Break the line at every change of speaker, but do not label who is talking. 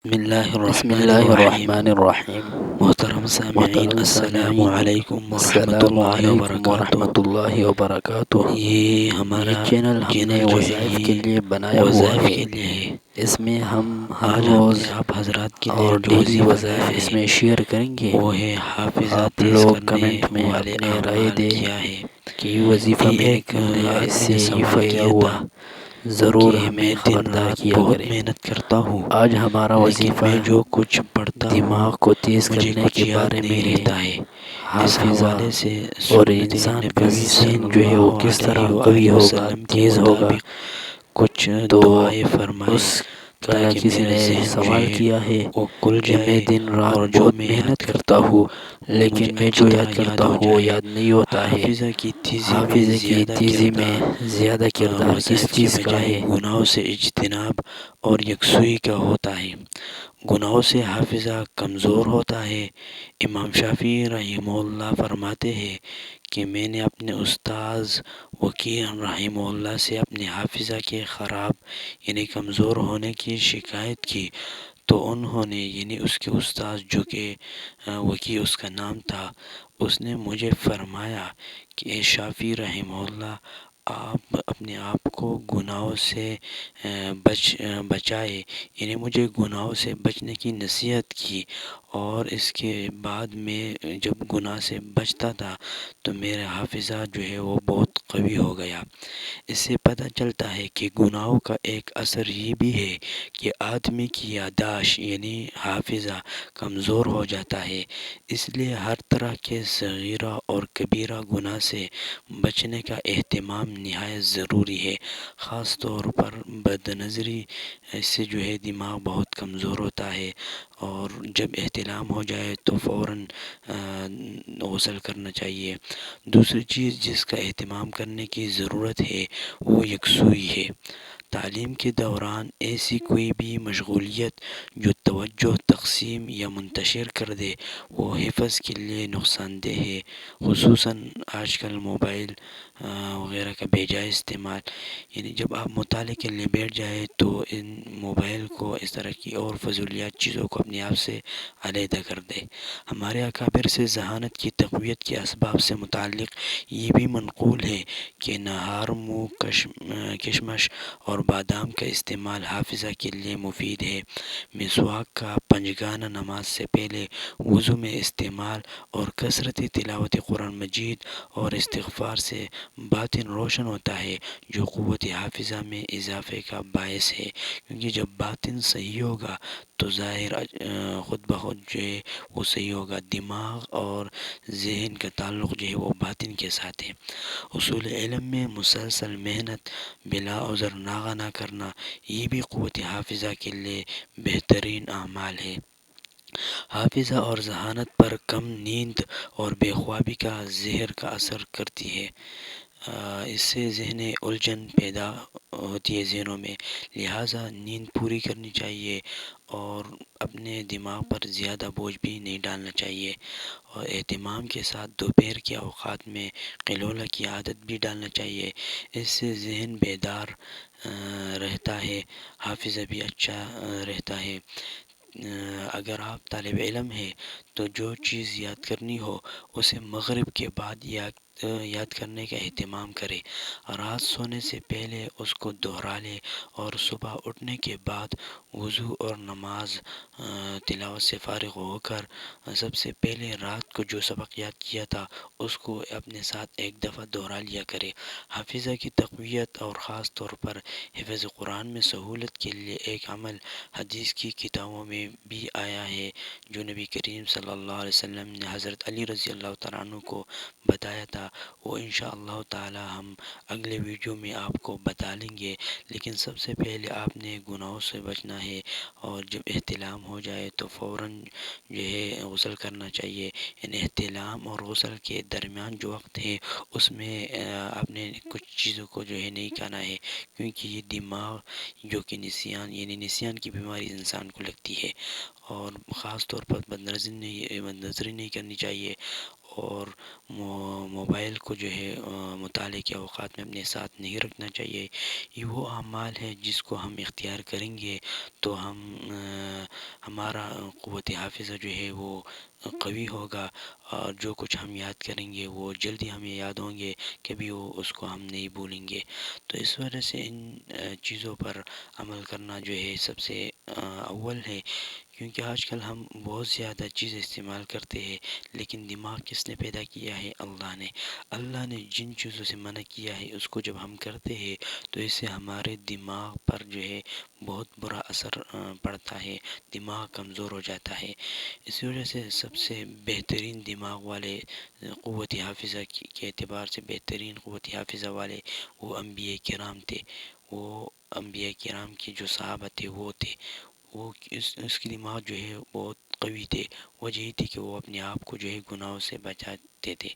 بسم اللہ الرحمن الرحیم۔
محترم سامعین، السلام علیکم ورحمۃ اللہ
ورحمۃ
وبرکاتہ۔
اللہ وبرکاتہ۔
یہ ہمارا
یہ چینل ہم نے
جو ہے
وظائف
یہ
کے لیے بنایا ہوا
وظائف
ہے۔
کے لیے ہے۔
اس میں ہم ہر
آج ہم
روز
نے آپ حضرات کے لیے
اور
جو
ڈیلی
وظیفہ
وظائف
لایا
اس
ہے
میں شیئر کریں گے۔
وہ ہے حافظہ
آپ
تیز
لوگ
کرنے
کمنٹ میں
والے
اپنے رائے
اعمال
دیں
کیا ہے۔
کہ یہ وظیفہ
یہ
میں نے
ایک
کر لیا، اس
آدمی
سے
نے
یہ
سوال
فائدہ
کیا
ہوا،
تھا
ضرور
کہ
ہمیں
میں دن
خبردار
رات
کیا
بہت
کریں۔
محنت کرتا ہوں،
آج ہمارا
لیکن
وظیفہ
میں جو کچھ پڑھتا ہوں
دماغ کو تیز
مجھے
کرنے
کچھ
کے
یاد
بارے میں
نہیں
ہے۔
رہتا ہے۔ اس
حافظہ
حوالے سے
اور
سنت
انسان کا
نبوی
ذہن
صلی
جو ہے وہ
اللہ
کس طرح
علیہ
قوی
وآلہ
ہوگا،
وسلم کے
تیز ہوگا۔
مطابق کچھ
تو
دعائیں فرمائیں
اس کا
تاکہ
کسی
میرا
نے
ذہن جو
سوال
ہے
کیا ہے
وہ کھل
کہ میں
جائے،
دن رات
اور جو
بہت
میں یاد
محنت
کرتا
کرتا ہوں،
وہ مجھے
لیکن میں
اچھی
جو
طرح
یاد
یاد
کرتا
ہو
ہوں وہ
جائے۔
یاد نہیں ہوتا ہے۔
حافظہ کی تیزی میں
حافظے کی
زیادہ
تیزی میں
کردار
زیادہ کردار کس
وظائف کے
چیز کا
بجائے
ہے؟
گناہوں سے اجتناب اور یکسوئی کا ہوتا ہے۔ گناہوں سے حافظہ کمزور ہوتا ہے۔ امام شافعی رحمہ اللہ فرماتے ہیں کہ میں نے اپنے استاذ وکیع رحمہ اللہ سے اپنے حافظہ کے خراب یعنی کمزور ہونے کی شکایت کی، تو انہوں نے یعنی اس کے استاذ جو کہ وکیع اس کا نام تھا، اس نے مجھے فرمایا کہ اے شافعی رحمہ اللہ، آپ اپنے آپ کو گناہوں سے بچائے، یعنی مجھے گناہوں سے بچنے کی نصیحت کی، اور اس کے بعد میں جب گناہ سے بچتا تھا تو میرا حافظہ جو ہے وہ بہت قوی ہو گیا۔ اس سے پتہ چلتا ہے کہ گناہوں کا ایک اثر یہ بھی ہے کہ آدمی کی یادداشت یعنی حافظہ کمزور ہو جاتا ہے۔ اس لیے ہر طرح کے صغیرہ اور کبیرہ گناہ سے بچنے کا اہتمام نہایت ضروری ہے۔ خاص طور پر بد نظری، اس سے جو ہے دماغ بہت کمزور ہوتا ہے، اور جب احتلام ہو جائے تو فوراً غسل کرنا چاہیے۔ دوسری چیز جس کا اہتمام کرنے کی ضرورت ہے وہ یکسوئی ہے۔ تعلیم کے دوران ایسی کوئی بھی مشغولیت جو توجہ تقسیم یا منتشر کر دے وہ حفظ کے لیے نقصان دہ ہے۔ خصوصاً آج کل موبائل وغیرہ کا بے جائے استعمال، یعنی جب آپ مطالعے کے لیے بیٹھ جائیں تو ان موبائل کو، اس طرح کی اور فضولیات چیزوں کو اپنے آپ سے علیحدہ کر دے۔ ہمارے اکابر سے ذہانت کی تقویت کے اسباب سے متعلق یہ بھی منقول ہے کہ نہار، کشمش اور بادام کا استعمال حافظہ کے لیے مفید ہے۔ مسواک کا پنجگانہ نماز سے پہلے وضو میں استعمال اور کثرتی تلاوت قرآن مجید اور استغفار سے باطن روشن ہوتا ہے، جو قوت حافظہ میں اضافے کا باعث ہے، کیونکہ جب باطن صحیح ہوگا تو ظاہر خود بخود جو ہے وہ صحیح ہوگا۔ دماغ اور ذہن کا تعلق جو ہے وہ باطن کے ساتھ ہے۔ اصول علم میں مسلسل محنت، بلا عذر ناغہ نہ کرنا، یہ بھی قوت حافظہ کے لیے بہترین اعمال ہے۔ حافظہ اور ذہانت پر کم نیند اور بے خوابی کا زہر کا اثر کرتی ہے۔ اس سے ذہنی الجھن پیدا ہوتی ہے ذہنوں میں، لہٰذا نیند پوری کرنی چاہیے، اور اپنے دماغ پر زیادہ بوجھ بھی نہیں ڈالنا چاہیے، اور اہتمام کے ساتھ دوپہر کے اوقات میں قیلولہ کی عادت بھی ڈالنا چاہیے۔ اس سے ذہن بیدار رہتا ہے، حافظہ بھی اچھا رہتا ہے۔ اگر آپ طالب علم ہیں تو جو چیز یاد کرنی ہو اسے مغرب کے بعد یاد کرنے کا اہتمام کرے، رات سونے سے پہلے اس کو دہرا لے، اور صبح اٹھنے کے بعد وضو اور نماز تلاوت سے فارغ ہو کر سب سے پہلے رات کو جو سبق یاد کیا تھا اس کو اپنے ساتھ ایک دفعہ دہرا لیا کرے۔ حافظہ کی تقویت اور خاص طور پر حفظ قرآن میں سہولت کے لیے ایک عمل حدیث کی کتابوں میں بھی آیا ہے، جو نبی کریم صلی اللہ علیہ وسلم نے حضرت علی رضی اللہ تعالیٰ عنہ کو بتایا تھا۔ وہ انشاءاللہ تعالی ہم اگلے ویڈیو میں آپ کو بتا لیں گے، لیکن سب سے پہلے آپ نے گناہوں سے بچنا ہے، اور جب احتلام ہو جائے تو فوراً جو ہے غسل کرنا چاہیے۔ یعنی احتلام اور غسل کے درمیان جو وقت ہے اس میں آپ نے کچھ چیزوں کو جو ہے نہیں کھانا ہے، کیونکہ یہ دماغ جو کہ نسیان کی بیماری انسان کو لگتی ہے، اور خاص طور پر بد نظری نہیں کرنی چاہیے، اور موبائل کو جو ہے مطالعے کے اوقات میں اپنے ساتھ نہیں رکھنا چاہیے۔ یہ وہ اعمال ہے جس کو ہم اختیار کریں گے تو ہم ہمارا قوت حافظہ جو ہے وہ قوی ہوگا، اور جو کچھ ہم یاد کریں گے وہ جلدی ہمیں یاد ہوں گے، کبھی وہ اس کو ہم نہیں بھولیں گے۔ تو اس وجہ سے ان چیزوں پر عمل کرنا جو ہے سب سے اول ہے، کیونکہ آج کل ہم بہت زیادہ چیز استعمال کرتے ہیں، لیکن دماغ کس نے پیدا کیا ہے؟ اللہ نے۔ اللہ نے جن چیزوں سے منع کیا ہے اس کو جب ہم کرتے ہیں تو اس سے ہمارے دماغ پر جو ہے بہت برا اثر پڑتا ہے، دماغ کمزور ہو جاتا ہے۔ اسی وجہ سے سب سے بہترین دماغ والے، قوت حافظہ کے اعتبار سے بہترین قوت حافظہ والے وہ انبیاء کرام تھے۔ وہ انبیاء کرام کے جو صحابہ تھے وہ تھے، وہ اس کی دماغ جو ہے بہت قوی تھے، وجہ یہ تھی کہ وہ اپنے آپ کو جو ہے گناہوں سے بچاتے تھے۔